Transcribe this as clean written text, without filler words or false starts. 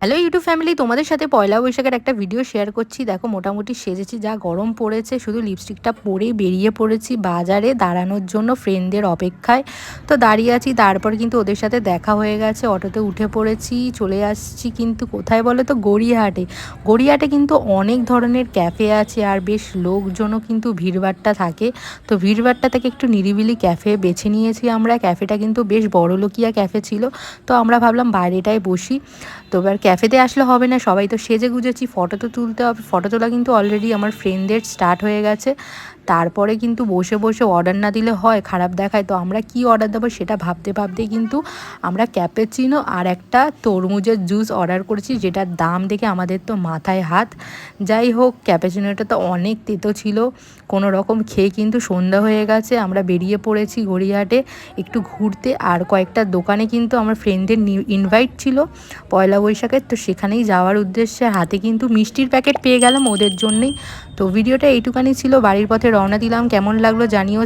Hello YouTube family, তোমাদের সাথে পয়লা বৈশাখের একটা ভিডিও শেয়ার করছি। দেখো মোটামুটি সেজেছি, যা গরম পড়েছে, শুধু লিপস্টিকটা পরে বেরিয়ে পড়েছি বাজারে দাঁড়ানোর জন্য ফ্রেন্ডদের অপেক্ষায়। তো দাঁড়িয়ে আছি, তারপর কিন্তু ওদের সাথে দেখা হয়ে গেছে, অটোতে উঠে পড়েছি, চলে আসছি। কিন্তু কোথায় বলো তো? গড়িয়াহাটে। গড়িয়াহাটে কিন্তু অনেক ধরনের ক্যাফে আছে আর বেশ লোকজনও কিন্তু ভিড়ভাট্টা থাকে। তো ভিড়ভাট্টা থেকে একটু নিরিবিলি ক্যাফে বেছে নিয়েছি আমরা। ক্যাফেটা কিন্তু বেশ বড়লোকিয়া ক্যাফে ছিল, তো আমরা ভাবলাম বাইরেটায় বসি। তো এবার ক্যাফেতে আসলে হবে না, সবাই তো সেজে গুজেছি, ফটো তো তুলতে হবে। ফটো তোলা কিন্তু অলরেডি আমার ফ্রেন্ডদের স্টার্ট হয়ে গেছে। তারপরে কিন্তু বসে বসে অর্ডার না দিলে হয়, খারাপ দেখায়। তো আমরা কি অর্ডার দেবো সেটা ভাবতে ভাবতেই কিন্তু আমরা ক্যাপেচিনো আর একটা তরমুজের জুস অর্ডার করেছি, যেটার দাম দেখে আমাদের তো মাথায় হাত। যাই হোক, ক্যাপেচিনোটা তো অনেক তেতো ছিল। কোনো রকম খেয়ে কিন্তু সন্ধ্যা হয়ে গেছে, আমরা বেরিয়ে পড়েছি গড়িয়াহাটে একটু ঘুরতে। আর কয়েকটা দোকানে কিন্তু আমার ফ্রেন্ডদের ইনভাইট ছিল পয়লা বৈশাখের, তো সেখানেই যাওয়ার উদ্দেশ্যে হাতে কিন্তু মিষ্টির প্যাকেট পেয়ে গেলাম ওদের জন্যেই। তো ভিডিওটা এইটুকানি ছিল, বাড়ির পথে রওনা দিলাম। কেমন লাগলো জানিও।